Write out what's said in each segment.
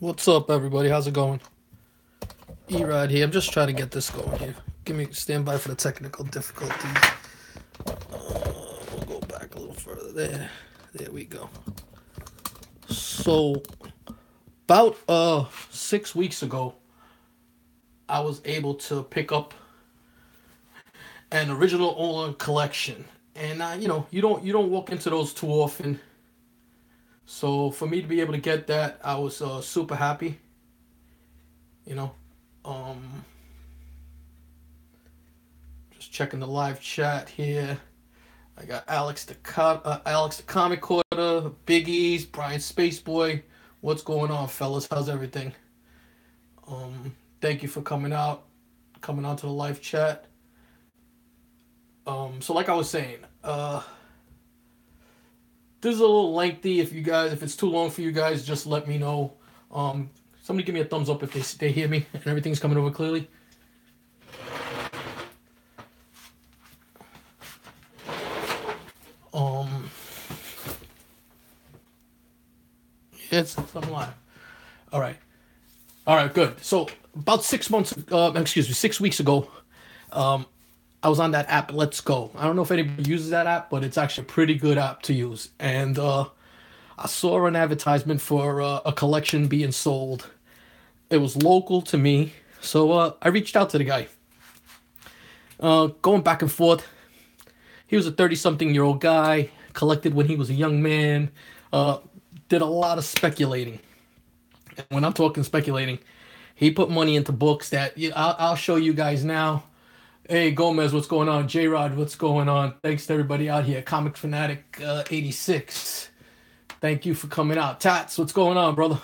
What's up, everybody? How's it going? E-Rod here. I'm just trying to get this going here. Give me stand by for the technical difficulties. We'll go back a little further. There we go. So, about 6 weeks ago, I was able to pick up an original Olan collection, and you don't walk into those too often. So for me to be able to get that, I was super happy. You know, um, just checking the live chat here. I got Alex the Comic Quarter, Big E's, Brian Spaceboy. What's going on, fellas? How's everything? Thank you for coming out to the live chat. So like I was saying, this is a little lengthy. If it's too long for you guys, just let me know. Somebody give me a thumbs up if they hear me and everything's coming over clearly. Um, it's I'm live. All right. All right, good. So about 6 weeks ago, um, I was on that app. Let's Go. I don't know if anybody uses that app, but it's actually a pretty good app to use. And I saw an advertisement for a collection being sold. It was local to me, so I reached out to the guy. Going back and forth. He was a 30-something-year-old guy, collected when he was a young man, uh, did a lot of speculating. And when I'm talking speculating, he put money into books that I'll show you guys now. Hey, Gomez, what's going on? J-Rod, what's going on? Thanks to everybody out here. Comic Fanatic 86. Thank you for coming out. Tats, what's going on, brother?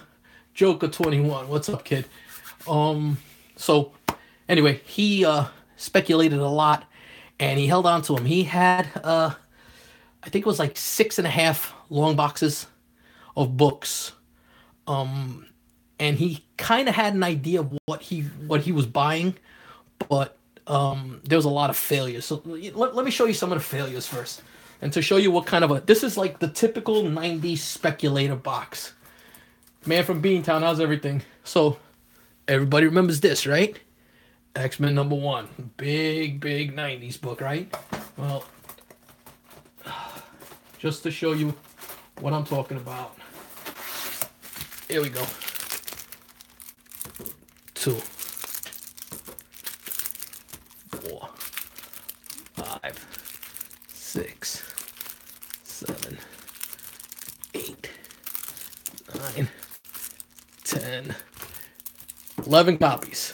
Joker 21, what's up, kid? So anyway, he speculated a lot and he held on to him. He had I think it was like 6.5 long boxes of books. And he kind of had an idea of what he was buying, but there was a lot of failures. So let me show you some of the failures first, and to show you what kind of this is like the typical '90s speculator box. Man from Beantown, how's everything? So everybody remembers this, right? X-Men #1, big '90s book, right? Well, just to show you what I'm talking about. Here we go. 2, 4, 5, 6, 7, 8, 9, 10, 11 copies.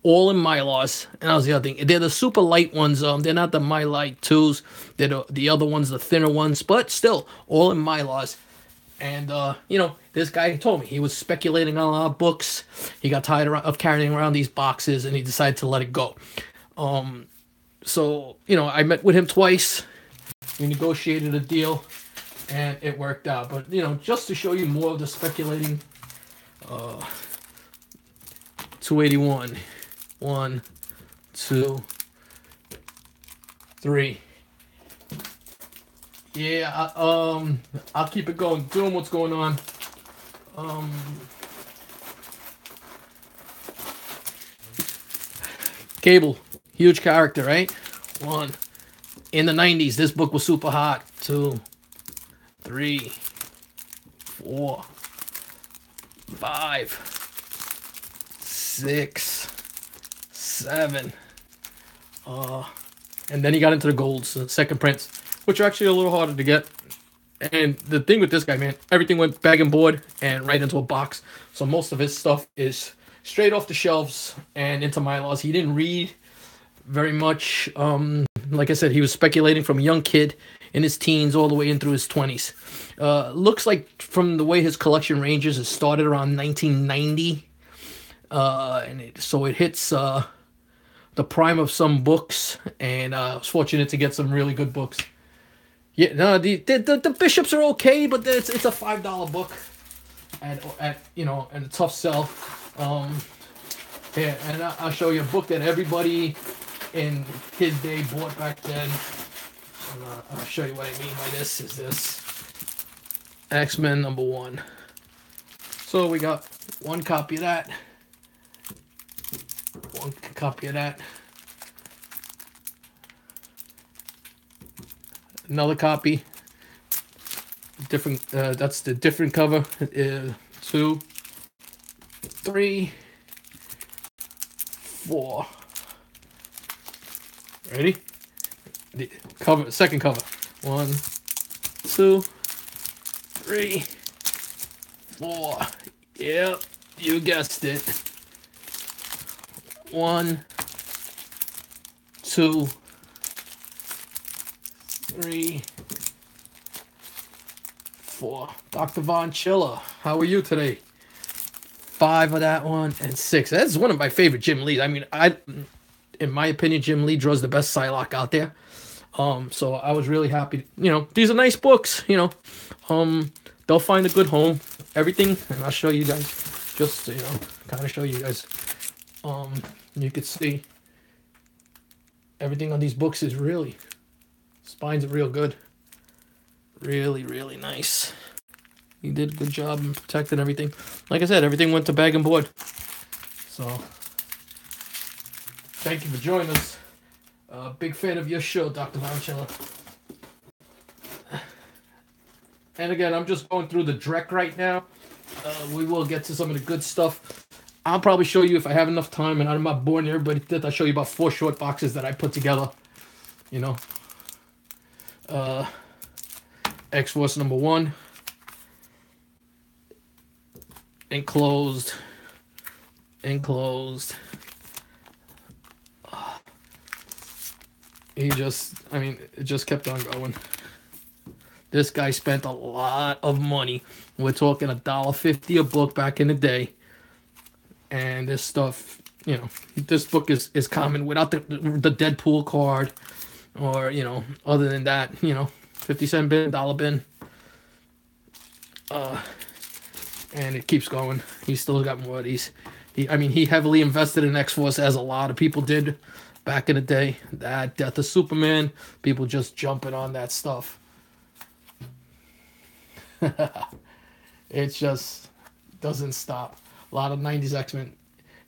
All in Mylars. And that was the other thing. They're the super light ones. They're not the Mylite 2s. They're the other ones, the thinner ones. But still, all in Mylars. And, this guy told me he was speculating on a lot of books. He got tired of carrying around these boxes, and he decided to let it go. So, I met with him twice. We negotiated a deal, and it worked out. But, just to show you more of the speculating, 281. 1, 2, 3. Yeah, I'll keep it going. Doom, what's going on? Cable, huge character, right? 1. In the '90s, this book was super hot. 2, 3, 4, 5, 6, 7. And then he got into the golds, the second prints, which are actually a little harder to get. And the thing with this guy, man, everything went bag and board and right into a box. So most of his stuff is straight off the shelves and into Mylars. He didn't read very much. Like I said, he was speculating from a young kid in his teens all the way in through his 20s. Looks like from the way his collection ranges, it started around 1990. So it hits the prime of some books. And I was fortunate to get some really good books. Yeah, no, the bishops are okay, but it's a $5 book, and a tough sell. Here, and I'll show you a book that everybody in his day bought back then. And, I'll show you what I mean by this. Is this X-Men #1? So we got one copy of that. One copy of that. Another copy. Different. That's the different cover. 2, 3, 4. Ready? The cover. Second cover. 1, 2, 3, 4. Yep, you guessed it. 1, 2, 3, 4. Dr. Von Chiller, how are you today? 5 of that one and 6. That's one of my favorite Jim Lees. I mean, in my opinion, Jim Lee draws the best Psylocke out there. So I was really happy. You know, these are nice books. You know, they'll find a good home. Everything, and I'll show you guys. Just to, you know, kind of show you guys. You could see everything on these books is really, spines are real good. Really, really nice. You did a good job in protecting everything. Like I said, everything went to bag and board. So, thank you for joining us. Big fan of your show, Dr. Monchella. And again, I'm just going through the Drek right now. We will get to some of the good stuff. I'll probably show you if I have enough time, and I'm not boring everybody to death. I'll show you about 4 short boxes that I put together. You know. X-Force number 1. Enclosed. He just, I mean, it just kept on going. This guy spent a lot of money. We're talking $1.50 a book back in the day. And this stuff, you know, this book is common without the Deadpool card. Or, you know, other than that, you know, 50-cent bin, dollar bin. And it keeps going. He's still got more of these. He heavily invested in X-Force, as a lot of people did back in the day. That Death of Superman, people just jumping on that stuff. It just doesn't stop. A lot of 90s X-Men.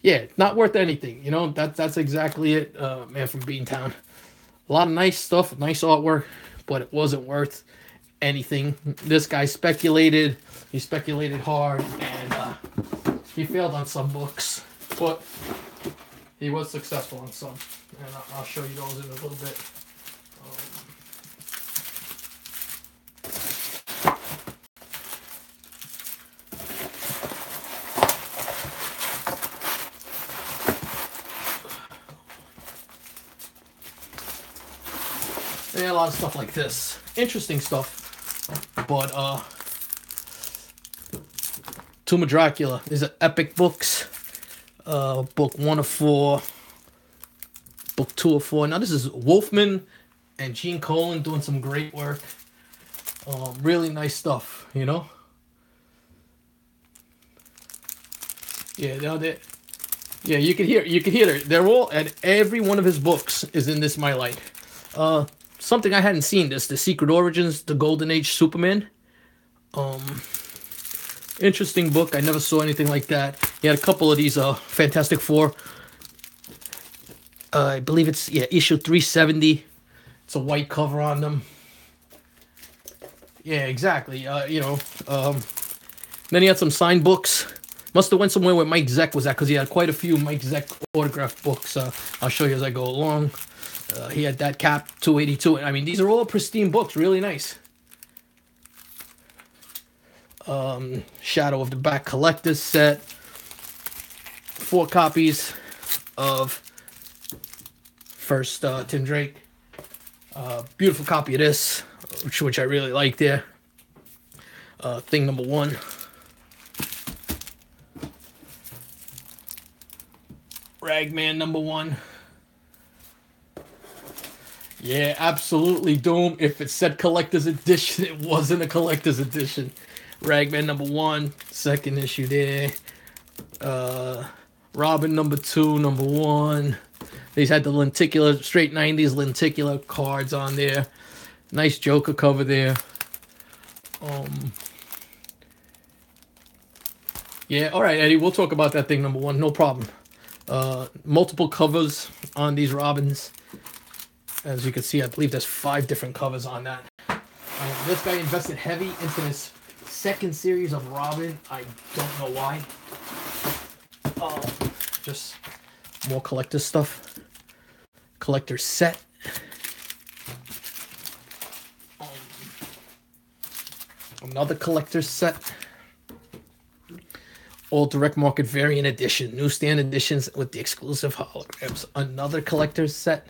Yeah, not worth anything. You know, that's exactly it, man from Beantown. A lot of nice stuff, nice artwork, but it wasn't worth anything. This guy speculated. He speculated hard, and he failed on some books, but he was successful on some. And I'll show you those in a little bit. Yeah, a lot of stuff like this. Interesting stuff. But, Tomb of Dracula. These are epic books. Book 1 of 4. Book 2 of 4. Now, this is Wolfman and Gene Colan doing some great work. Really nice stuff, you know? Yeah, you can hear it. They're all, and every one of his books is in this My Light. Something I hadn't seen, The Secret Origins, The Golden Age Superman. Interesting book. I never saw anything like that. He had a couple of these Fantastic Four. I believe it's, issue 370. It's a white cover on them. Yeah, exactly. Then he had some signed books. Must have went somewhere where Mike Zeck was at, because he had quite a few Mike Zeck autographed books. I'll show you as I go along. He had that Cap 282. I mean, these are all pristine books. Really nice. Shadow of the Back collector's set. 4 copies of first Tim Drake. Beautiful copy of this, which I really like there. Thing number 1. Ragman number 1. Yeah, absolutely, Doom. If it said collector's edition, it wasn't a collector's edition. Ragman number 1, second issue there. Robin number 2, number 1. These had the lenticular, straight 90s lenticular cards on there. Nice Joker cover there. Yeah, all right, Eddie. We'll talk about that thing number one. No problem. Multiple covers on these Robins. As you can see, I believe there's 5 different covers on that. This guy invested heavy into this second series of Robin. I don't know why. Just more collector stuff. Collector set. Another collector set. All direct market variant edition. Newsstand editions with the exclusive holograms. Another collector's set.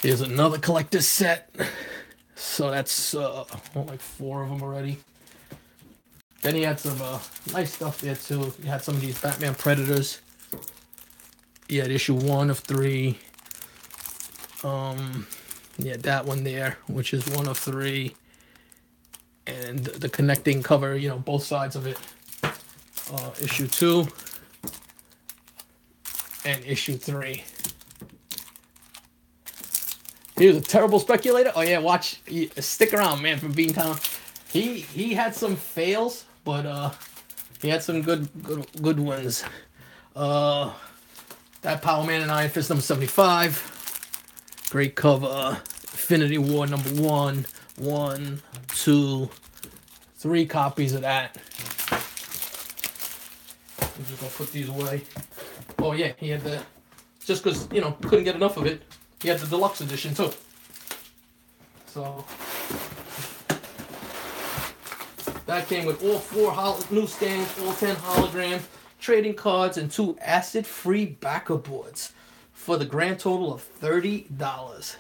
Here's another collector's set. So that's like 4 of them already. Then he had some nice stuff there too. He had some of these Batman Predators. He had issue 1 of 3. Yeah, that one there, which is 1 of 3. And the connecting cover, you know, both sides of it. Issue 2 and issue 3. He was a terrible speculator. Oh yeah, watch, stick around, man. From Beantown, he had some fails, but he had some good ones. That Power Man and Iron Fist number 75, great cover. Infinity War number 1, 1, 2, 3 copies of that. I'm just gonna put these away. Oh yeah, he had the, just because, you know, couldn't get enough of it, he had the deluxe edition too. So that came with all 4 newsstands, all 10 hologram trading cards, and 2 acid-free backer boards for the grand total of $30.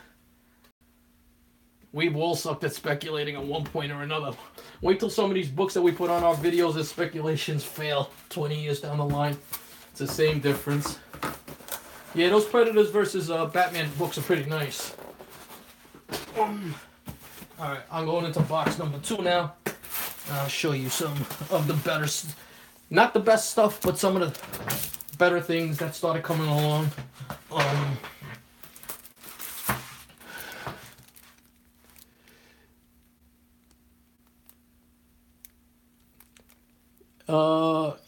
We've all sucked at speculating at one point or another. Wait till some of these books that we put on our videos as speculations fail 20 years down the line. It's the same difference. Yeah, those Predators versus Batman books are pretty nice. Alright, I'm going into box number 2 now. I'll show you some of the better, not the best stuff, but some of the better things that started coming along.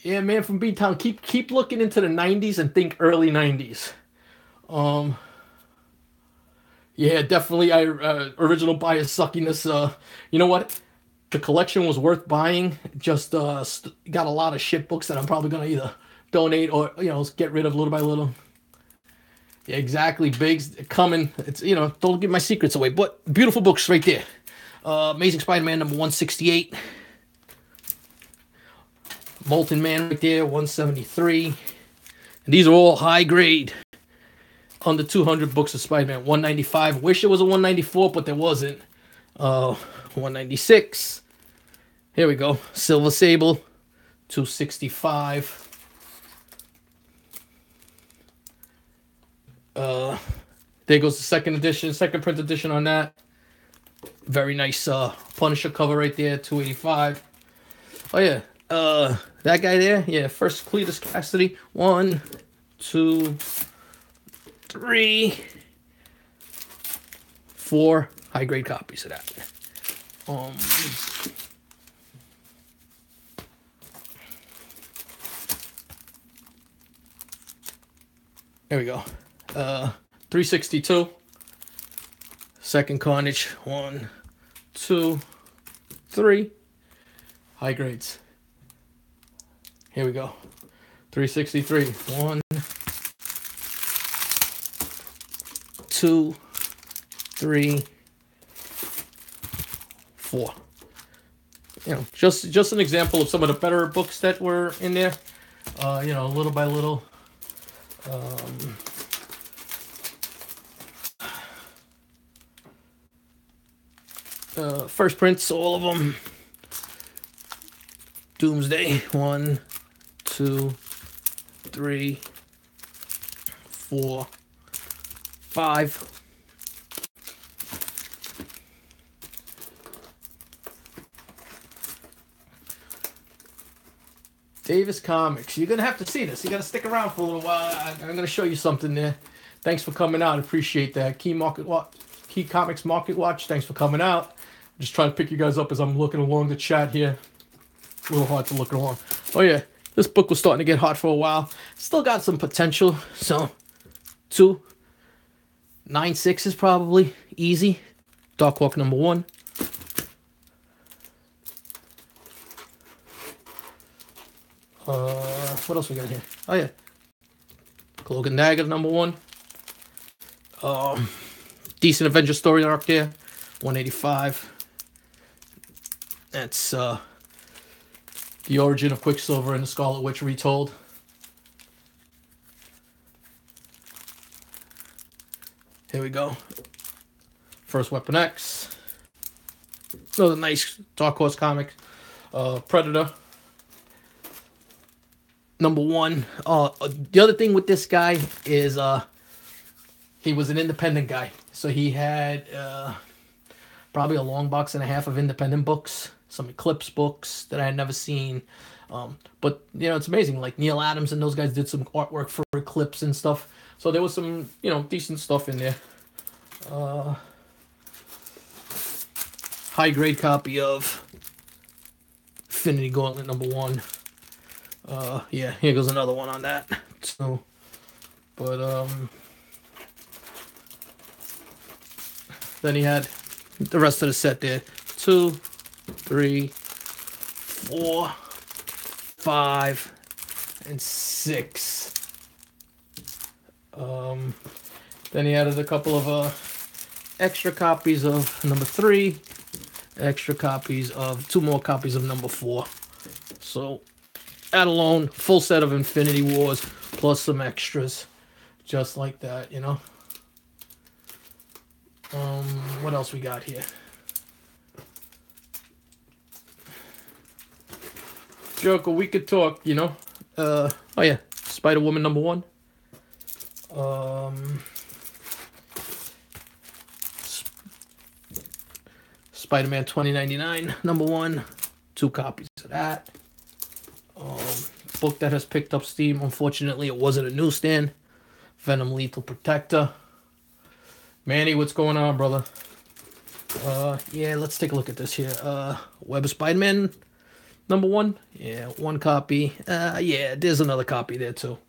Yeah, man, from B-Town, keep looking into the 90s and think early 90s. Yeah, definitely. Original bias suckiness. You know what? The collection was worth buying. Just got a lot of shit books that I'm probably gonna either donate or, you know, get rid of little by little. Yeah, exactly. Big's coming. It's, you know, don't give my secrets away. But beautiful books right there. Amazing Spider-Man number 168. Molten Man right there, 173. And these are all high grade. Under 200 books of Spider-Man. 195. Wish it was a 194, but there wasn't. 196. Here we go. Silver Sable. 265. There goes the second edition, second print edition on that. Very nice Punisher cover right there, 285. Oh yeah, that guy there, yeah, first Cletus Cassidy, 1, 2, 3, 4 high grade copies of that. There we go. 362. Second Carnage. 1, 2, 3. High grades. Here we go. 363. 1, 2, 3, 4. You know, just an example of some of the better books that were in there. You know, little by little. First prints, all of them. Doomsday, 1, 2, 3, 4, 5. Davis Comics. You're going to have to see this. You got to stick around for a little while. I'm going to show you something there. Thanks for coming out. Appreciate that. Key Comics Market Watch. Thanks for coming out. Just trying to pick you guys up as I'm looking along the chat here. A little hard to look along. Oh yeah, this book was starting to get hot for a while. Still got some potential. So 296 is probably easy. Darkhawk #1. What else we got here? Oh yeah, Cloak and Dagger #1. Decent Avenger story arc there. 185. That's the origin of Quicksilver and the Scarlet Witch retold. Here we go. First Weapon X. Another nice Dark Horse comic. Predator #1. The other thing with this guy is he was an independent guy. So he had probably a long box and a half of independent books, some Eclipse books that I had never seen. But, you know, it's amazing. Like Neil Adams and those guys did some artwork for Eclipse and stuff. So there was some, you know, decent stuff in there. High grade copy of Infinity Gauntlet #1. Yeah, here goes another one on that. So, but, then he had the rest of the set there. 2, 3, 4, 5, and 6. Then he added a couple of extra copies of #3, extra copies of 2 more copies of #4. So that alone, full set of Infinity Wars plus some extras, just like that, you know. What else we got here? Joker, we could talk, you know. Oh yeah, Spider-Woman #1. Spider-Man 2099 #1. 2 copies of that. Book that has picked up steam. Unfortunately, it wasn't a newsstand. Venom Lethal Protector. Manny, what's going on, brother? Yeah, let's take a look at this here. Web of Spider-Man #1. Yeah, 1 copy. Yeah, there's another copy there too.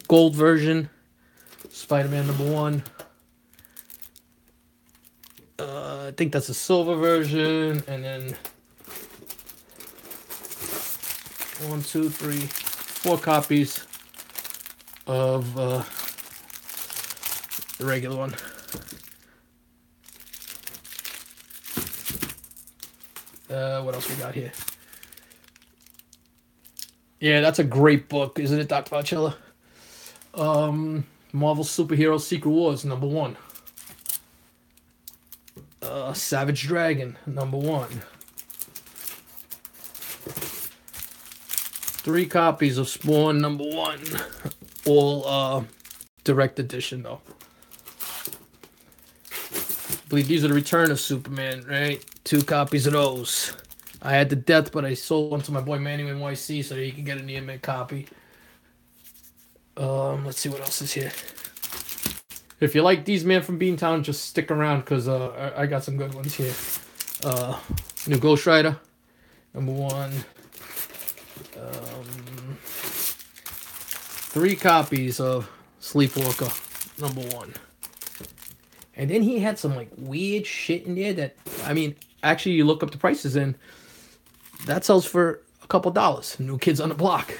Gold version. Spider-Man #1. I think that's a silver version, and then 1, 2, 3, 4 copies of the regular one. What else we got here? Yeah, that's a great book, isn't it, Dr. Marcella? Marvel Superhero Secret Wars #1. Savage Dragon #1. 3 copies of Spawn #1. All direct edition though. I believe these are the Return of Superman, right? 2 copies of those. I had the Death, but I sold one to my boy Manny NYC so that he can get an EMA copy. Let's see what else is here. If you like these, man, from Beantown, just stick around because I got some good ones here. New Ghost Rider #1. 3 copies of Sleepwalker #1. And then he had some like weird shit in there that, I mean, actually you look up the prices and that sells for a couple dollars. New Kids on the Block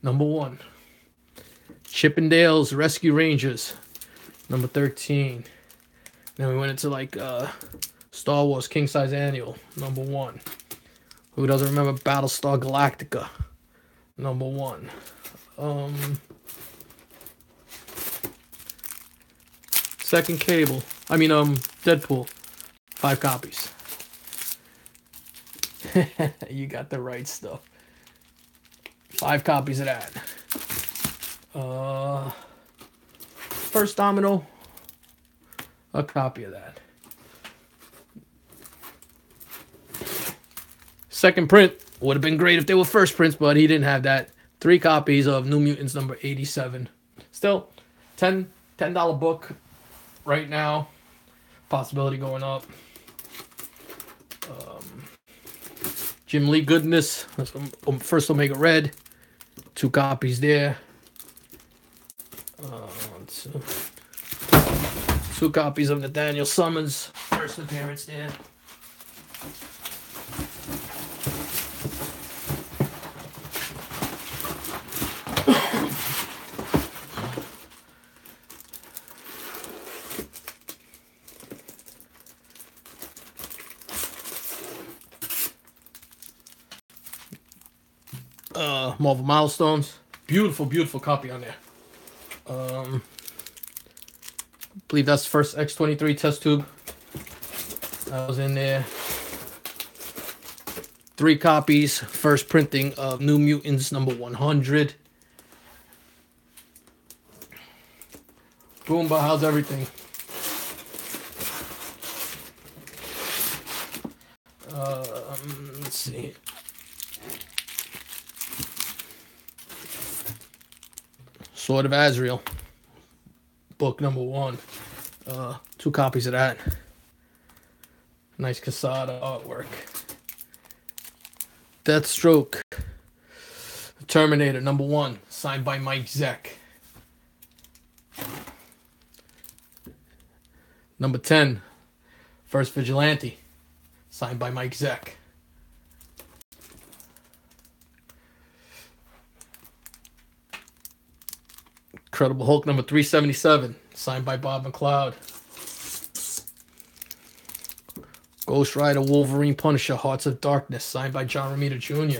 #1. Chippendales Rescue Rangers #13. Then we went into like Star Wars King Size Annual #1. Who doesn't remember Battlestar Galactica #1? Second Cable. I mean, Deadpool. 5 copies. You got the right stuff. 5 copies of that. First Domino. A copy of that. Second print. Would have been great if they were first prints, but he didn't have that. 3 copies of New Mutants #87. Still, $10 book right now. possibility going up. Jim Lee Goodness, first Omega Red, 2 copies there. 2 copies of Nathaniel Summers, first appearance there. Marvel Milestones. Beautiful, beautiful copy on there. I believe that's the first X-23 test tube. That was in there. 3 copies. First printing of New Mutants number 100. Boomba, how's everything? Let's see. Sword of Azrael, book number 1. 2 copies of that. Nice Casada artwork. Deathstroke, Terminator number 1, signed by Mike Zeck. Number 10, First Vigilante, signed by Mike Zeck. Incredible Hulk number 377, signed by Bob McLeod. Ghost Rider, Wolverine, Punisher, Hearts of Darkness, signed by John Romita Jr.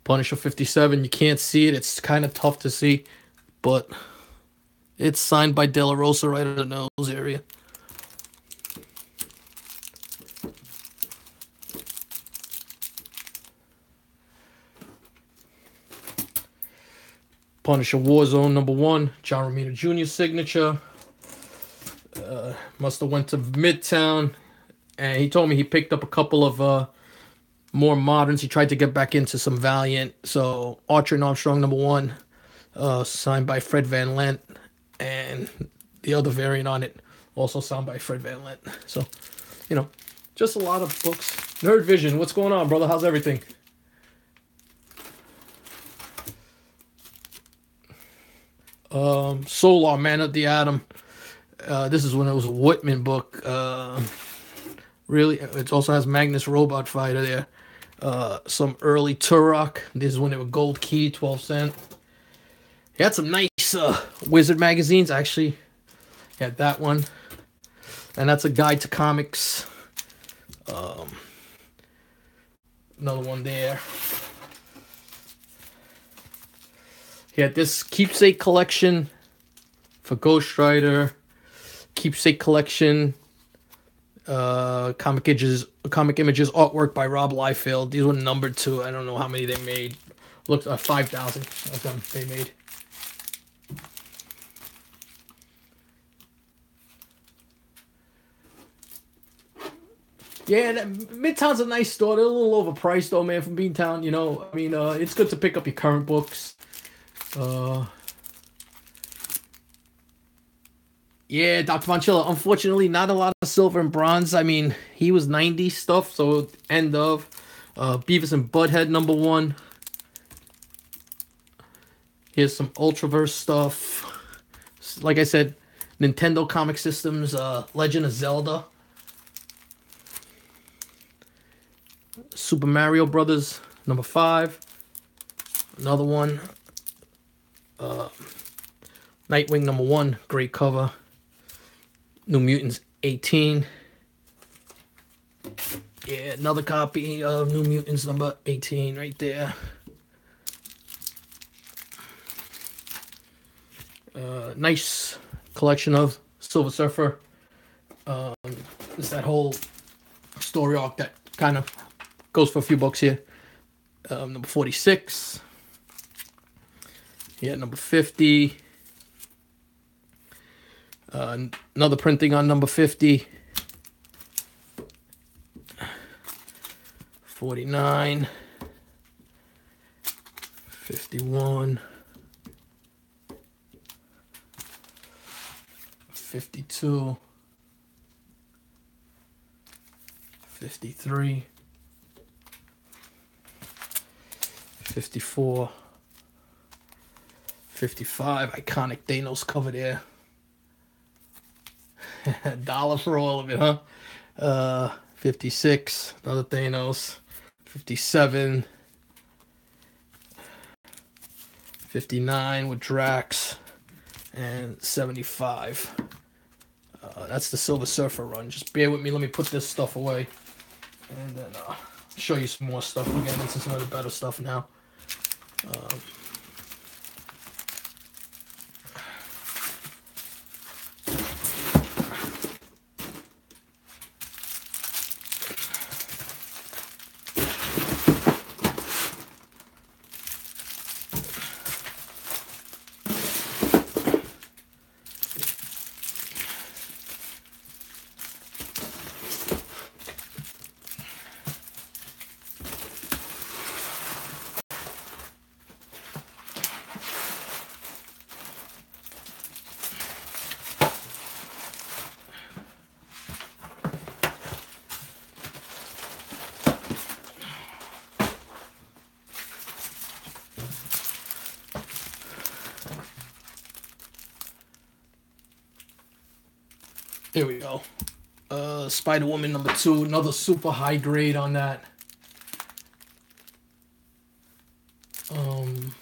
Punisher 57, you can't see it. It's kind of tough to see, but it's signed by De La Rosa right at the nose area. Punisher Warzone number 1, John Romita Jr. signature. Must have went to Midtown, and he told me he picked up a couple of more moderns. He tried to get back into some Valiant. So Archer and Armstrong number 1, signed by Fred Van Lent, and the other variant on it also signed by Fred Van Lent. So, you know, just a lot of books. Nerd Vision, what's going on, brother? How's everything? Solar, Man of the Atom. This is when it was a Whitman book. Really, it also has Magnus Robot Fighter there. Some early Turok. This is when it was Gold Key, 12 cent. He had some nice Wizard magazines, actually. He had that one. And that's a guide to comics. Another one there. He had this keepsake collection for Ghost Rider. Keepsake collection. Comic images artwork by Rob Liefeld. These were numbered 2. I don't know how many they made. Looks 5,000 of them they made. Yeah, Midtown's a nice store. They're a little overpriced though, man, from Beantown. You know, I mean, it's good to pick up your current books. Yeah, Dr. Vonchilla, unfortunately, not a lot of silver and bronze. I mean, he was 90 stuff, so end of. Beavis and Butthead number 1. Here's some Ultraverse stuff. Like I said, Nintendo Comic Systems, Legend of Zelda. Super Mario Brothers number 5. Another one. Nightwing number 1, great cover. New Mutants 18. Yeah, another copy of New Mutants number 18 right there. Nice collection of Silver Surfer. It's that whole story arc that kind of goes for a few bucks here. Number 46. Yeah, number 50. Another printing on number 50. 49. 51. 52, 53, 54, 55. Iconic Thanos cover there. $1 for all of it, huh? 56, another Thanos. 57, 59 with Drax, and 75. That's the Silver Surfer run. Just bear with me. Let me put this stuff away, and then show you some more stuff. We're getting into some of the better stuff now. Here we go. Spider-Woman #2, another super high grade on that. And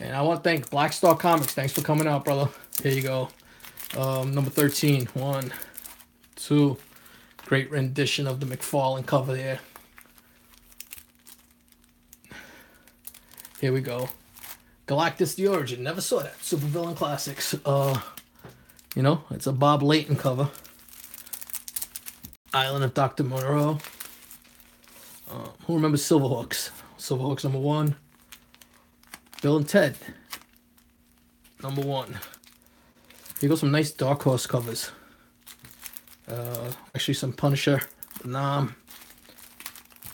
I want to thank Black Star Comics. Thanks for coming out, brother. Here you go. Number 13. 1, 2. Great rendition of the McFarlane cover there. Here we go. Galactus the Origin. Never saw that. Supervillain Classics. You know, it's a Bob Layton cover. Island of Dr. Moreau. Who remembers Silverhawks? Silverhawks #1. Bill and Ted. #1. Here goes some nice Dark Horse covers. Actually some Punisher, the Nam.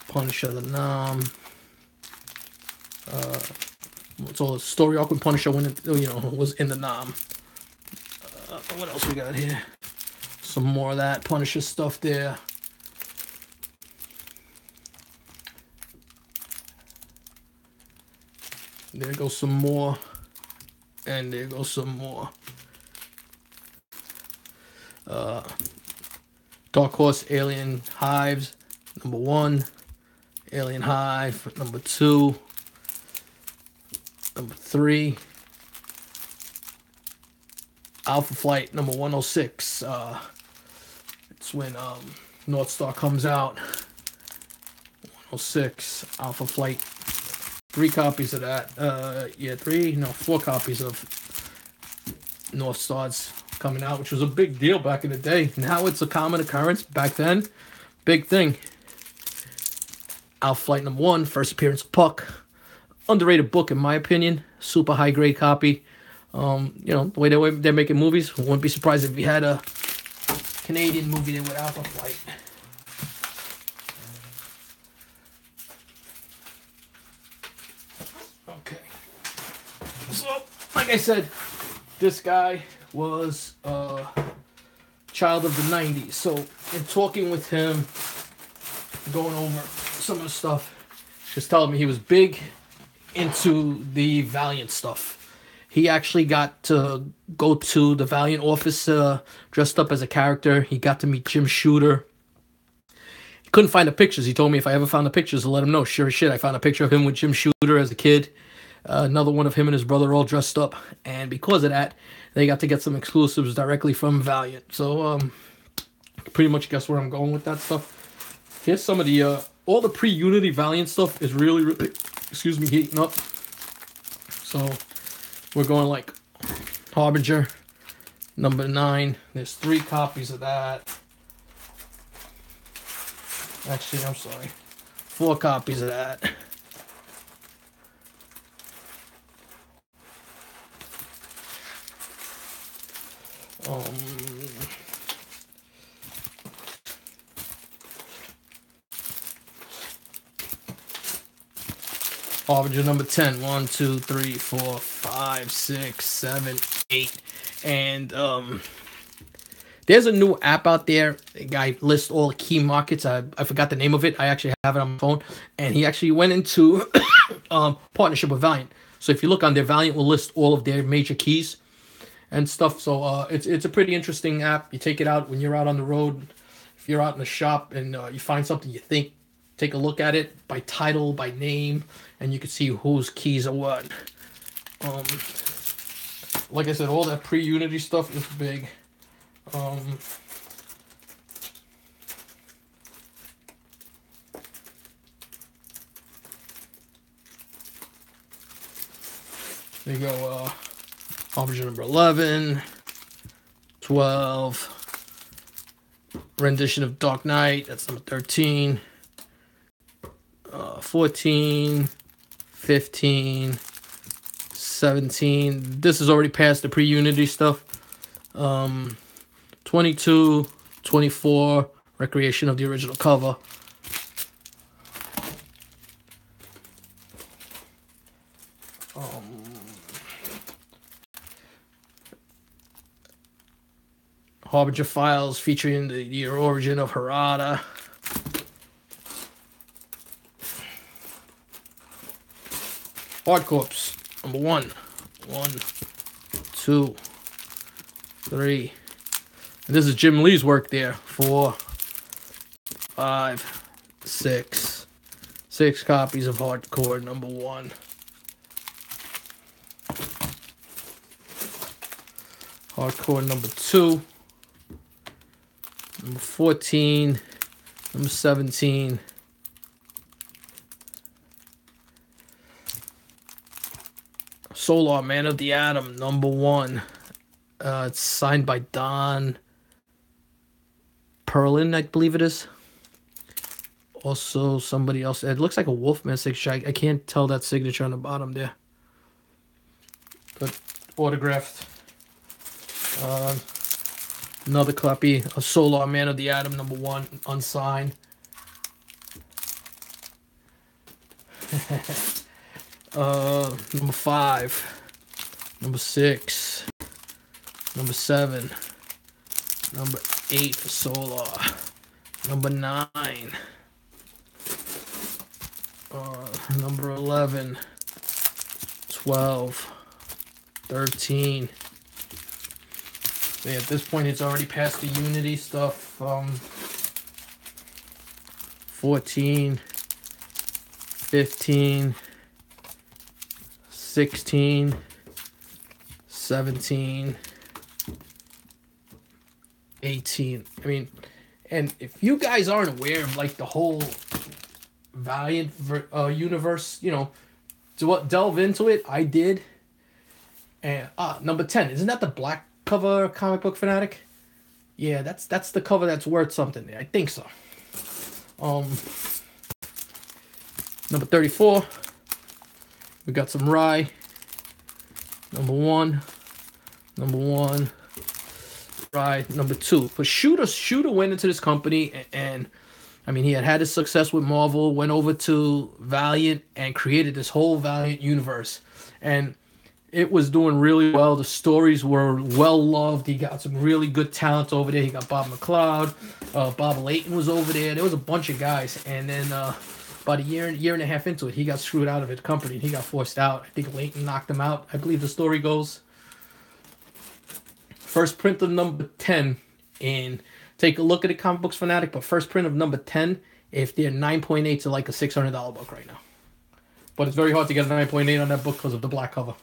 Punisher, the Nam. It's all the story arc when Punisher when it, was in the Nam. What else we got here? Some more of that Punisher stuff there. There goes some more. And there goes some more. Dark Horse Alien Hives, #1. Alien Hive, #2. #3. Alpha Flight #106. It's when North Star comes out. 106. Alpha Flight. 3 copies of that. 4 copies of North Stars coming out, which was a big deal back in the day. Now it's a common occurrence. Back then, big thing. Alpha Flight #1, first appearance of Puck. Underrated book in my opinion. Super high grade copy. The way they're making movies, wouldn't be surprised if we had a Canadian movie there with Alpha Flight. Okay. So, like I said, this guy was a child of the 90s. So, in talking with him, going over some of the stuff, just telling me he was big into the Valiant stuff. He actually got to go to the Valiant office dressed up as a character. He got to meet Jim Shooter. He couldn't find the pictures. He told me if I ever found the pictures, to let him know. Sure as shit, I found a picture of him with Jim Shooter as a kid. Another one of him and his brother all dressed up. And because of that, they got to get some exclusives directly from Valiant. So, pretty much guess where I'm going with that stuff. Here's some of the, all the pre-Unity Valiant stuff is really, heating up. So, we're going like Harbinger, #9. There's 3 copies of that. Actually, I'm sorry. 4 copies of that. Harbinger #10. 1, 2, 3, 4, 5, 6, 7, 8. And there's a new app out there. A guy lists all the key markets. I forgot the name of it. I actually have it on my phone. And he actually went into partnership with Valiant. So if you look on there, Valiant will list all of their major keys and stuff. So it's a pretty interesting app. You take it out when you're out on the road. If you're out in the shop and you find something you think, take a look at it by title, by name, and you can see whose keys are what. Like I said, all that pre-Unity stuff is big. There you go. Harbinger number 11, 12. Rendition of Dark Knight, that's number 13. 14, 15, 17. This is already past the pre-Unity stuff. 22, 24, recreation of the original cover. Harbinger Files featuring the origin of Harada. Hard Corpse, number 1. 1, 2, 3. And this is Jim Lee's work there. 4, 5, 6. 6 copies of Hardcore number 1. Hardcore number 2. Number 14. Number 17. Solar Man of the Atom number 1. It's signed by Don Perlin, I believe it is. Also, somebody else. It looks like a Wolfman signature. I can't tell that signature on the bottom there. But autographed. Another copy of Solar Man of the Atom number 1, unsigned. Number 5. Number 6. Number 7. Number 8 for Solar. Number 9. Number 11. 12. 13. So yeah, at this point, it's already past the Unity stuff. 14. 15. 16. 17. 18. I mean, and if you guys aren't aware of like the whole Valiant universe, you know, to delve into it, I did. And number 10, isn't that the black cover Comic Book Fanatic? Yeah, that's the cover that's worth something. I think so. Number 34, we got some Rye. Number 1. Number 1. Rye. Number 2. But Shooter went into this company and I mean, he had his success with Marvel, went over to Valiant and created this whole Valiant universe. And it was doing really well. The stories were well loved. He got some really good talent over there. He got Bob McLeod. Bob Layton was over there. There was a bunch of guys. And then about a year and a half into it, he got screwed out of his company. And he got forced out. I think Layton knocked him out. I believe the story goes. First print of number 10. And take a look at the Comic Books Fanatic. But first print of number 10, if they're 9.8 to like a $600 book right now. But it's very hard to get a 9.8 on that book because of the black cover.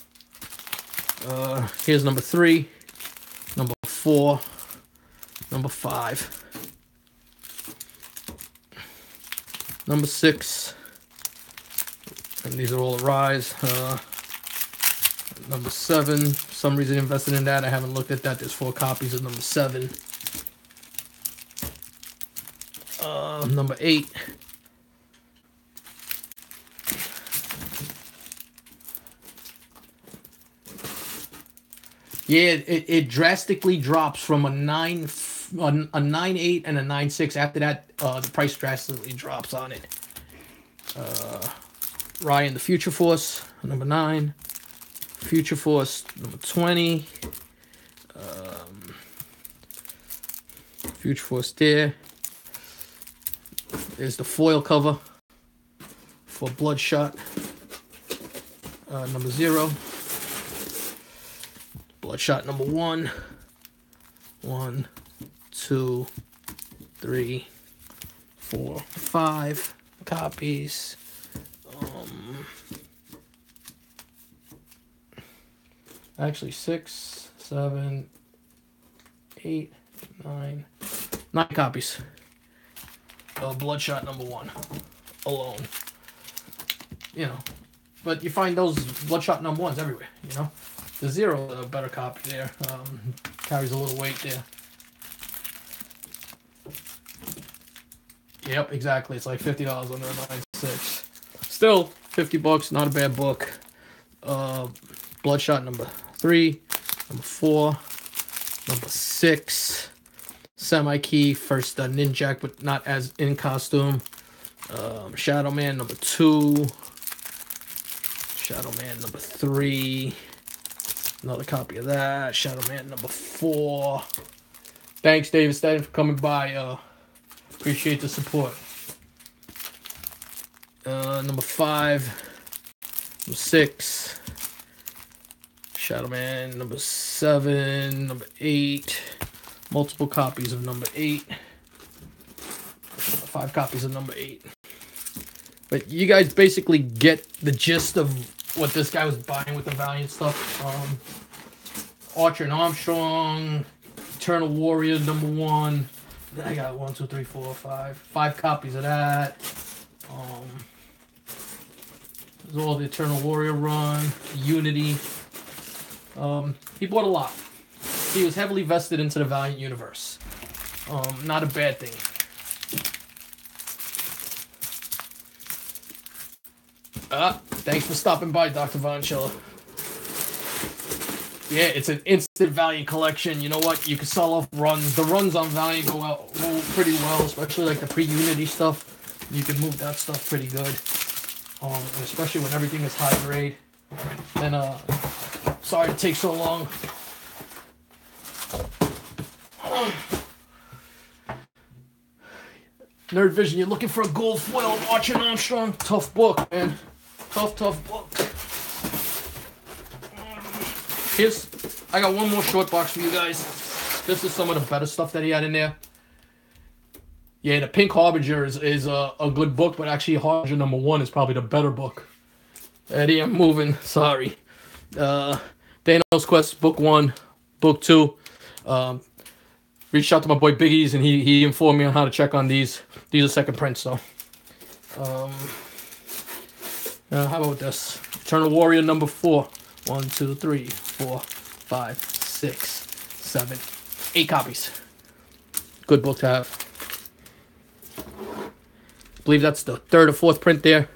Here's number 3, number 4, number 5, number 6, and these are all the Rise. Number 7, for some reason invested in that. I haven't looked at that. There's 4 copies of number 7. Number 8. Yeah, it drastically drops from a 9.8 and a 9.6. After that, the price drastically drops on it. Ryan the Future Force, number 9. Future Force, number 20. Future Force there. There's the foil cover for Bloodshot number 0. Bloodshot number 1. 1, 2, 3, 4, 5 copies. Actually 6, 7, 8, 9 copies of Bloodshot number 1 alone. You know, but you find those Bloodshot number 1s everywhere, you know. The 0 is a better copy there. Carries a little weight there. Yep, exactly. It's like $50 under 96. Still, $50, not a bad book. Bloodshot number 3, number 4, number 6. Semi-key, first Ninjak, but not as in costume. Shadow Man number 2. Shadow Man number 3. Another copy of that. Shadow Man number 4. Thanks, David Staten, for coming by. Appreciate the support. Number 5. Number 6. Shadow Man number 7. Number 8. Multiple copies of number 8. 5 copies of number 8. But you guys basically get the gist of what this guy was buying with the Valiant stuff. Archer and Armstrong, Eternal Warrior number 1. Then I got 1, 2, 3, 4, 5. 5 copies of that. There's all the Eternal Warrior run, Unity. He bought a lot. He was heavily vested into the Valiant universe. Not a bad thing. Thanks for stopping by, Dr. Vonchilla. Yeah, it's an instant Valiant collection. You know what? You can sell off runs. The runs on Valiant go pretty well, especially like the pre-Unity stuff. You can move that stuff pretty good. Especially when everything is high grade. And sorry to take so long. Nerd Vision, you're looking for a gold foil of Archer and Armstrong? Tough book, man. Tough book. I got one more short box for you guys. This is some of the better stuff that he had in there. Yeah, the Pink Harbinger is a good book, but actually Harbinger number 1 is probably the better book. Eddie, I'm moving. Sorry. Thanos Quest, book 1, book 2. Reached out to my boy Biggie's, and he informed me on how to check on these. These are second prints, so. How about this? Eternal Warrior number 4. 1, 2, 3, 4, 5, 6, 7, 8 copies. Good book to have. I believe that's the 3rd or 4th print there.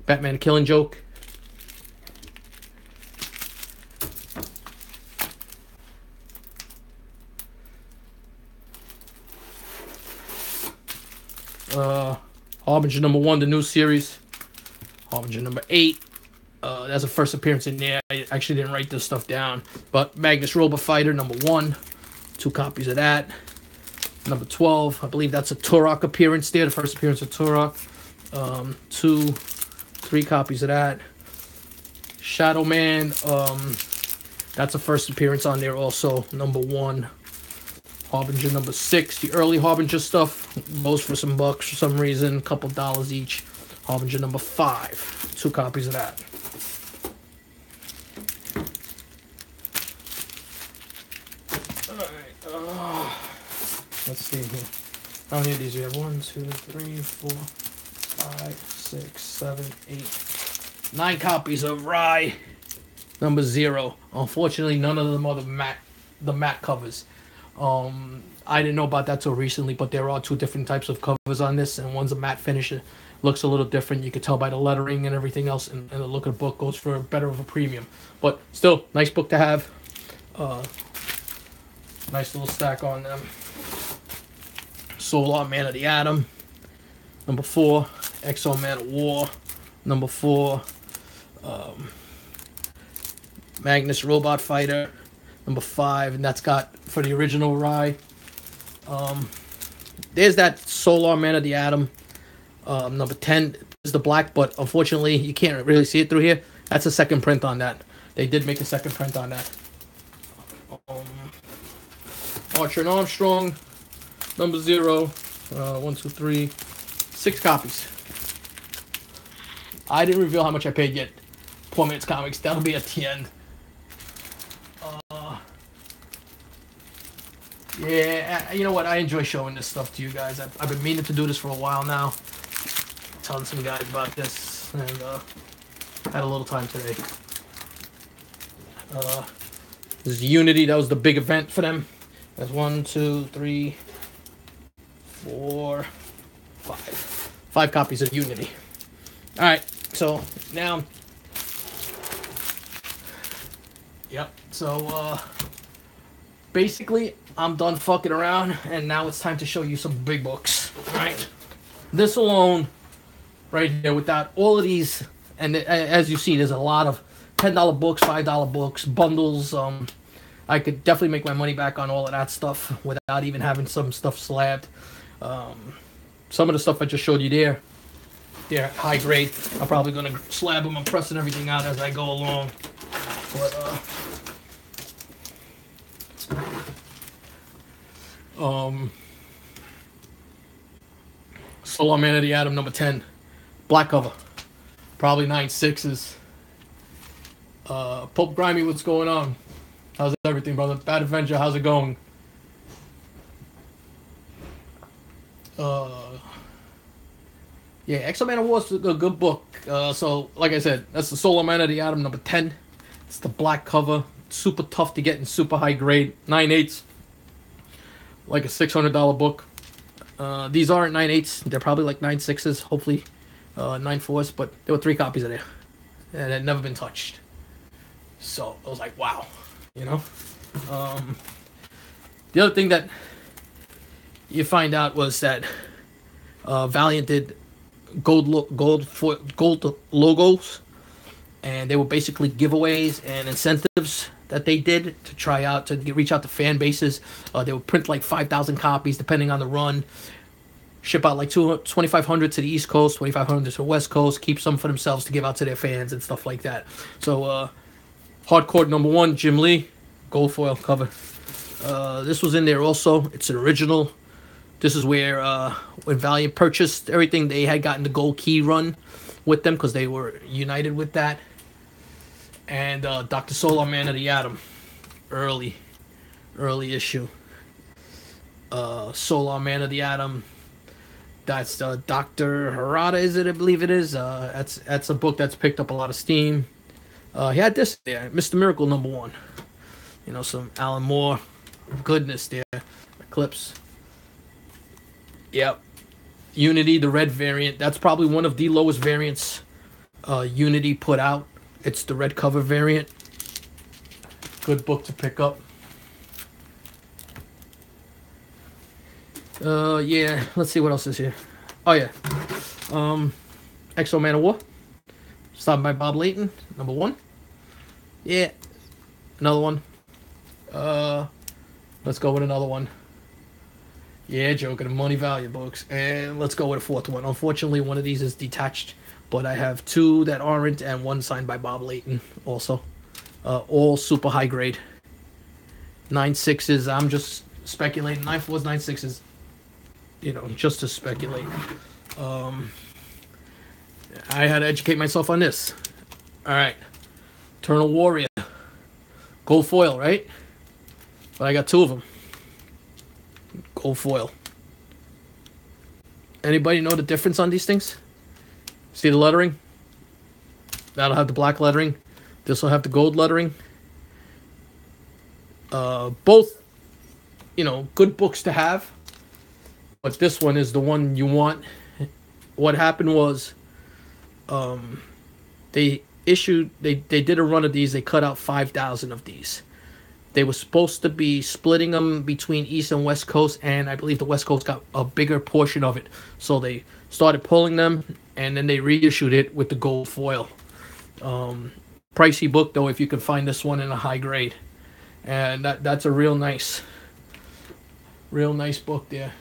Batman Killing Joke. Harbinger number 1, the new series. Harbinger number 8. That's a first appearance in there. I actually didn't write this stuff down. But Magnus Robot Fighter number 1. 2 copies of that. Number 12. I believe that's a Turok appearance there. The first appearance of Turok. 3 copies of that. Shadow Man. That's a first appearance on there also. Number 1. Harbinger number 6. The early Harbinger stuff goes for some bucks for some reason. A couple dollars each. Harbinger number 5. 2 copies of that. Alright. Let's see here. How many of these do you have? 1, 2, 3, 4, 5, 6, 7, 8. 9 copies of Rye number 0. Unfortunately, none of them are the matte covers. I didn't know about that till recently, but there are 2 different types of covers on this, and one's a matte finish. It looks a little different. You can tell by the lettering and everything else, and the look of the book goes for better of a premium. But still, nice book to have. Nice little stack on them. Solar Man of the Atom, number 4. Exo Man of War, number 4. Magnus Robot Fighter, number 5, and that's got for the original Rye. There's that Solar Man of the Atom. Number 10 is the black, but unfortunately you can't really see it through here. That's a second print on that. They did make a second print on that. Archer and Armstrong, number 0. 1, 2, 3, 6 copies. I didn't reveal how much I paid yet. Poor Man's Comics. That'll be at the end. Yeah, you know what? I enjoy showing this stuff to you guys. I've been meaning to do this for a while now. Telling some guys about this, and had a little time today. This is Unity. That was the big event for them. That's 1, 2, 3, 4, 5. 5 copies of Unity. All right, so now, yep. So basically, I'm done fucking around, and now it's time to show you some big books. All right, this alone, right here, without all of these, and as you see, there's a lot of $10 books, $5 books, bundles. I could definitely make my money back on all of that stuff without even having some stuff slabbed. Some of the stuff I just showed you there, they're high grade. I'm probably gonna slab them. I'm pressing everything out as I go along. But Solar Man of the Atom, number 10, black cover, probably 9/6s. Pope Grimy, what's going on? How's everything, brother? Bad Avenger, how's it going? Yeah, Exo Man of War is a good book. So, like I said, that's the Solar Man of the Atom, number 10. It's the black cover. Super tough to get and super high grade. 9/8. Like a $600 book. These aren't 9/8. They're probably like 9/6s, hopefully 9/4s. But there were 3 copies of there. And it had never been touched. So, I was like, wow. You know? The other thing that you find out was that Valiant did gold logos, and they were basically giveaways and incentives that they did to try out to reach out to fan bases. They would print like 5,000 copies depending on the run, ship out like 2,500 to the East Coast, 2,500 to the West Coast, keep some for themselves to give out to their fans and stuff like that. So hardcore number 1, Jim Lee, gold foil cover. This was in there also. It's an original. This is where when Valiant purchased everything, they had gotten the gold key run with them because they were united with that. And Dr. Solar Man of the Atom, early issue. Solar Man of the Atom. That's Dr. Harada, is it? I believe it is. That's a book that's picked up a lot of steam. He had this there, Mr. Miracle number 1. You know, some Alan Moore goodness there. Eclipse. Yep. Unity, the red variant. That's probably one of the lowest variants Unity put out. It's the red cover variant. Good book to pick up. Yeah. Let's see what else is here. Oh, yeah. Exo Man of War. Started by Bob Layton, number 1. Yeah. Another one. Let's go with another one. Yeah, Joker, the Money Value books. And let's go with a 4th one. Unfortunately, one of these is detached, but I have 2 that aren't and 1 signed by Bob Layton also. All super high grade. 9/6s. I'm just speculating. 9/4s, 9/6s. You know, just to speculate. I had to educate myself on this. All right. Eternal Warrior. Gold foil, right? But I got 2 of them. Gold foil. Anybody know the difference on these things? See the lettering? That'll have the black lettering. This will have the gold lettering. Both, you know, good books to have. But this one is the one you want. What happened was, they did a run of these. They cut out 5,000 of these. They were supposed to be splitting them between East and West Coast, and I believe the West Coast got a bigger portion of it. So they started pulling them, and then they reissued it with the gold foil. Pricey book, though, if you can find this one in a high grade. And that's a real nice Real nice book there.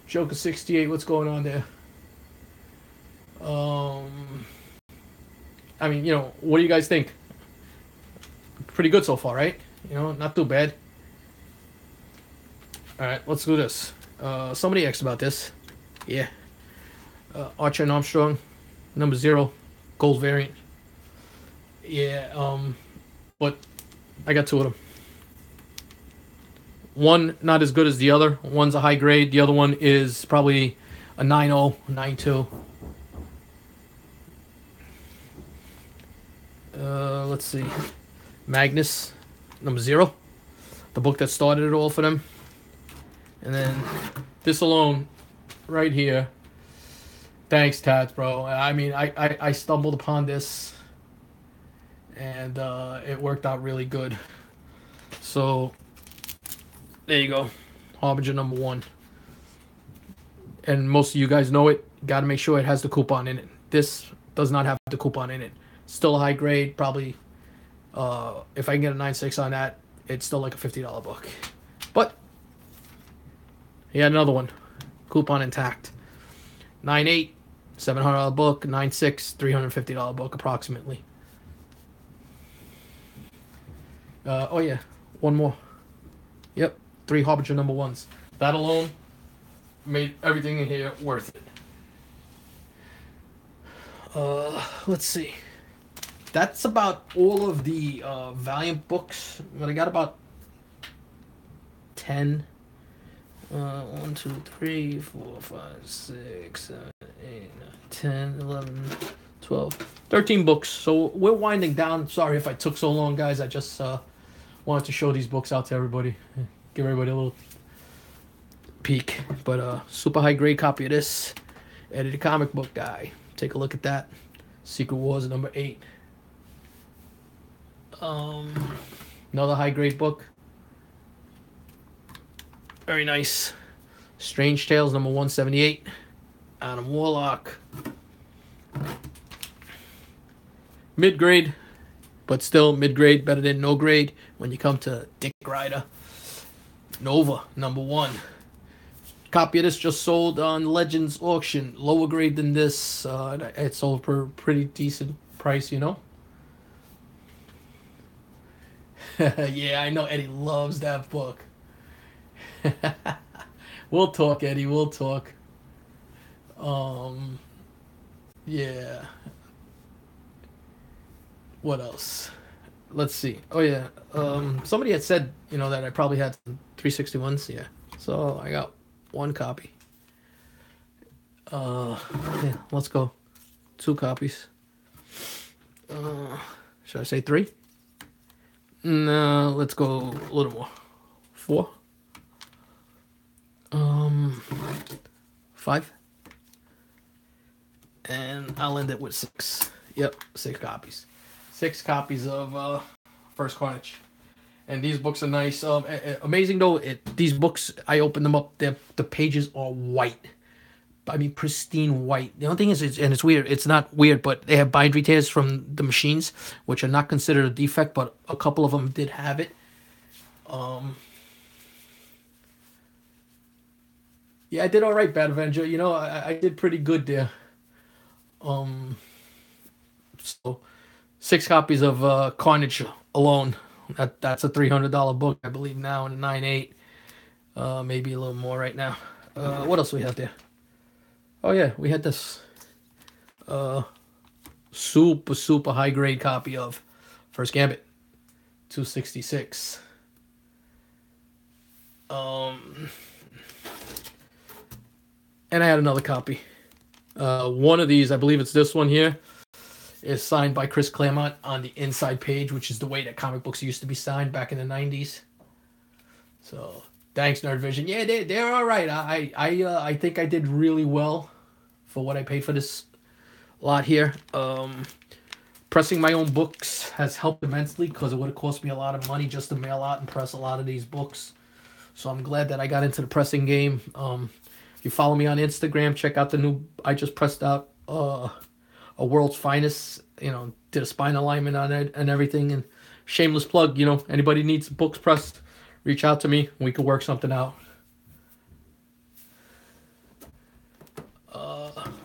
Joker 68, what's going on there? Um, I mean, what do you guys think? Pretty good so far, right? Not too bad. All right, let's do this. Somebody asked about this. Yeah. Archer and Armstrong, number 0, gold variant. Yeah, but I got 2 of them. One not as good as the other. One's a high grade. The other one is probably a 9.0, 9.2. Let's see. Magnus, number 0. The book that started it all for them. And then this alone, right here. Thanks, Tats, bro. I mean, I stumbled upon this, and it worked out really good. So, there you go. Harbinger number 1. And most of you guys know it. Got to make sure it has the coupon in it. This does not have the coupon in it. Still a high grade. Probably, if I can get a 9.6 on that, it's still like a $50 book. But, he had another one. Coupon intact. 9.8, $700 book. 9.6, $350 book approximately. Oh yeah, one more. Yep, 3 Harbinger number 1s. That alone made everything in here worth it. Let's see. That's about all of the Valiant books. But I got about 10. 1, 2, 3, 4, 5, 6, 7, 8, 9, 10, 11, 12, 13 books. So we're winding down. Sorry if I took so long, guys. I just wanted to show these books out to everybody. Give everybody a little peek. But super high grade copy of this. Edited comic book guy. Take a look at that. Secret Wars number 8. Another high grade book. Very nice. Strange Tales number 178. Adam Warlock. Mid-grade, but still mid-grade, better than no grade when you come to Dick Ryder. Nova number 1. Copy of this just sold on Legends auction. Lower grade than this. It sold for a pretty decent price, Yeah, I know Eddie loves that book. We'll talk, Eddie. We'll talk. Yeah. What else? Let's see. Oh yeah. Somebody had said, that I probably had some 361s. Yeah. So I got 1 copy. Yeah. Let's go. 2 copies. Should I say 3? No. Let's go a little more. 4. 5. And I'll end it with 6. Yep, 6 copies. 6 copies of First Carnage. And these books are nice. Amazing though, these books, I opened them up, the pages are white. I mean, pristine white. The only thing is, it's weird. It's not weird, but they have bindery tears from the machines, which are not considered a defect, but a couple of them did have it. Yeah, I did all right, Bad Avenger. I did pretty good there. So 6 copies of Carnage alone. That's a $300 book, I believe now, and a 9.8. Maybe a little more right now. What else we have there? Oh yeah, we had this super high grade copy of First Gambit, 266. And I had another copy. One of these, I believe it's this one here, is signed by Chris Claremont on the inside page, which is the way that comic books used to be signed back in the 90s. So, thanks, Nerd Vision. Yeah, they're all right. I think I did really well for what I paid for this lot here. Pressing my own books has helped immensely because it would have cost me a lot of money just to mail out and press a lot of these books. So I'm glad that I got into the pressing game. If you follow me on Instagram, check out the new. I just pressed out a World's Finest. Did a spine alignment on it and everything. And shameless plug. Anybody needs books pressed Reach out to me. We could work something out.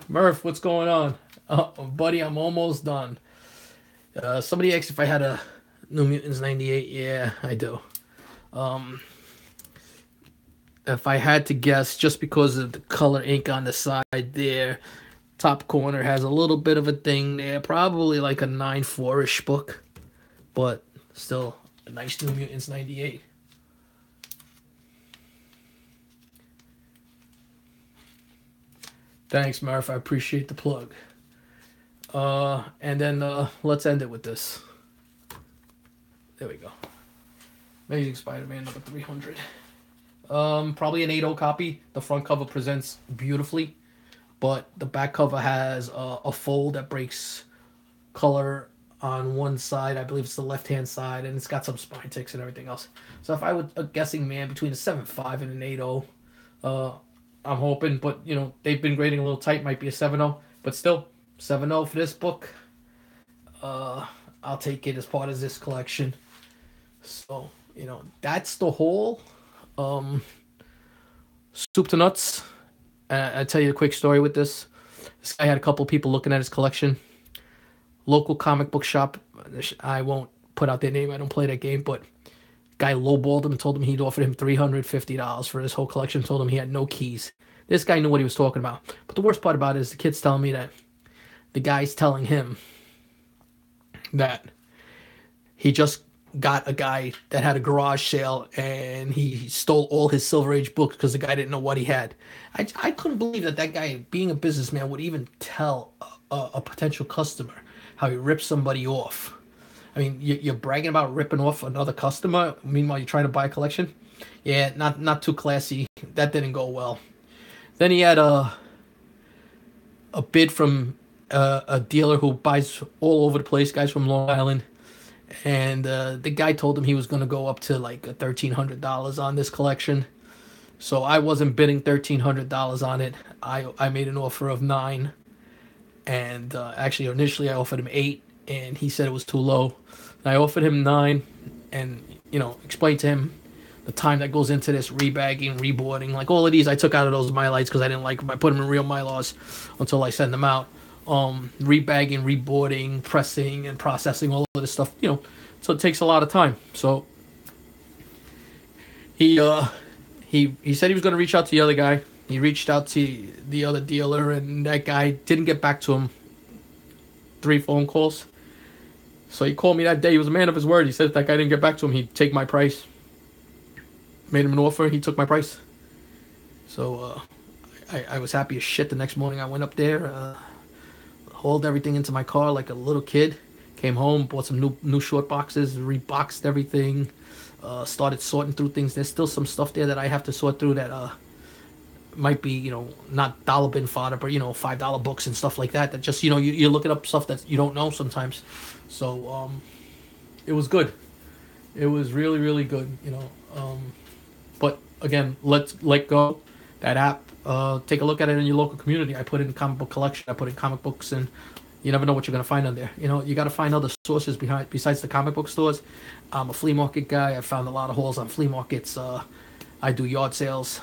Murph, what's going on? Oh, buddy, I'm almost done. Somebody asked if I had a New Mutants 98. Yeah, I do. If I had to guess, just because of the color ink on the side there, top corner has a little bit of a thing there. Probably like a 9.4-ish book, but still a nice New Mutants 98. Thanks, Murph. I appreciate the plug. And then let's end it with this. There we go. Amazing Spider-Man number 300. Probably an 8.0 copy. The front cover presents beautifully, but the back cover has a fold that breaks color on one side. I believe it's the left-hand side, and it's got some spine ticks and everything else. So if I were a guessing man between a 7.5 and an 8.0, I'm hoping, but you know they've been grading a little tight. Might be a 7.0, but still 7.0 for this book. I'll take it as part of this collection. So you know that's the whole. Soup to nuts. I'll tell you a quick story with this. This guy had a couple people looking at his collection. Local comic book shop. I won't put out their name. I don't play that game, but guy lowballed him and told him he'd offered him $350 for his whole collection. Told him he had no keys. This guy knew what he was talking about. But the worst part about it is the kid's telling me that the guy's telling him that he just got a guy that had a garage sale and he stole all his Silver Age books because the guy didn't know what he had. I couldn't believe that guy, being a businessman, would even tell a potential customer how he ripped somebody off. I mean, you're bragging about ripping off another customer. Meanwhile, you're trying to buy a collection. Yeah, not too classy. That didn't go well. Then he had a bid from a dealer who buys all over the place, guys from Long Island. And the guy told him he was going to go up to like $1,300 on this collection. So I wasn't bidding $1,300 on it. I made an offer of $9. And actually, initially I offered him $8. And he said it was too low. I offered him $9. And, you know, explained to him the time that goes into this rebagging, reboarding. Like all of these I took out of those Mylites because I didn't like them. I put them in real Mylars until I send them out. Rebagging, reboarding, pressing, and processing, all of this stuff, you know, so it takes a lot of time. So he said he was going to reach out to the other guy. He reached out to the other dealer, and that guy didn't get back to him. 3 phone calls. So he called me that day. He was a man of his word. He said if that guy didn't get back to him, he'd take my price. Made him an offer. He took my price. So I was happy as shit. The next morning I went up there, hauled everything into my car like a little kid. Came home, bought some new short boxes, reboxed everything, started sorting through things. There's still some stuff there that I have to sort through that might be, you know, not dollar bin fodder, but, you know, $5 books and stuff like that. That just, you know, you're looking up stuff that you don't know sometimes. So it was good. It was really, really good, you know. But again, let's let go. That app, take a look at it in your local community. I put it in comic book collection. I put in comic books, and you never know what you're going to find on there. You know, you got to find other sources besides the comic book stores. I'm a flea market guy. I found a lot of hauls on flea markets. I do yard sales.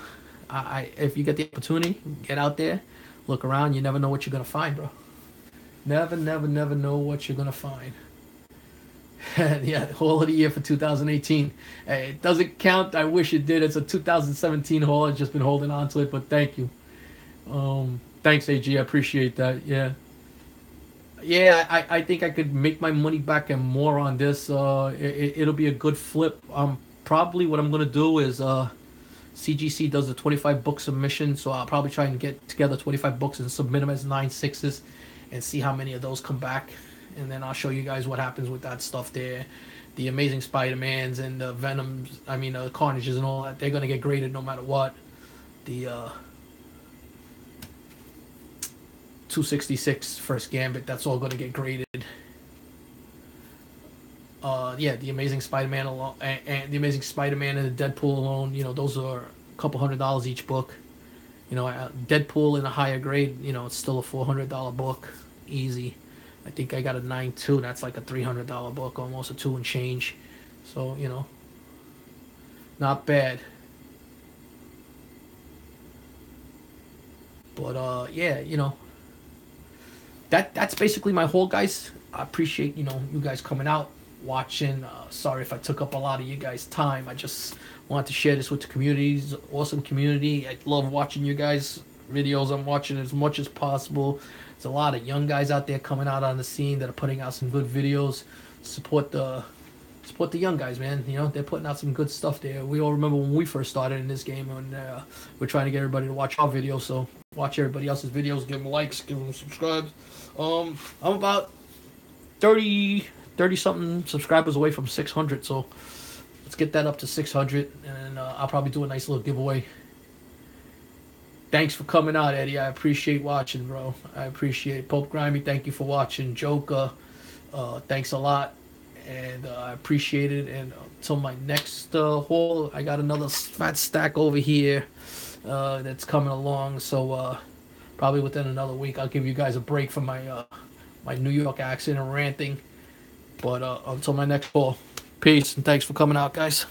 If you get the opportunity, get out there, look around. You never know what you're going to find, bro. Never know what you're going to find. Yeah, haul of the year for 2018. Hey, it doesn't count. I wish it did. It's a 2017 haul. I've just been holding on to it, but thank you. Thanks, AG. I appreciate that. Yeah. Yeah, I think I could make my money back and more on this. It'll be a good flip. Probably what I'm going to do is CGC does a 25 book submission, so I'll probably try and get together 25 books and submit them as 9.6s and see how many of those come back. And then I'll show you guys what happens with that stuff there. The Amazing Spider-Mans and the Venoms, Carnages and all that, they're going to get graded no matter what. The 266 First Gambit, that's all going to get graded. Yeah, the Amazing Spider-Man alone, and the Amazing Spider-Man and the Deadpool alone, you know, those are a couple $100 each book. You know, Deadpool in a higher grade, you know, it's still a $400 book, easy. I think I got a 9.2. That's like a $300 book, almost a 2 and change. So, you know, Not bad. But yeah, that's basically my haul, guys. I appreciate you guys coming out, watching. Sorry if I took up a lot of you guys' time. I just wanted to share this with the community. It's an awesome community. I love watching you guys' videos. I'm watching as much as possible. There's a lot of young guys out there coming out on the scene that are putting out some good videos. Support the young guys, man. They're putting out some good stuff there. We all remember when we first started in this game, and we're trying to get everybody to watch our videos. So watch everybody else's videos, give them likes, give them subscribes. I'm about 30 something subscribers away from 600, so let's get that up to 600, and I'll probably do a nice little giveaway. Thanks for coming out, Eddie. I appreciate watching, bro. I appreciate it. Pope Grimy, thank you for watching. Joker, thanks a lot, and I appreciate it. And until my next haul, I got another fat stack over here that's coming along. So probably within another week, I'll give you guys a break from my New York accent and ranting. But until my next haul, peace and thanks for coming out, guys.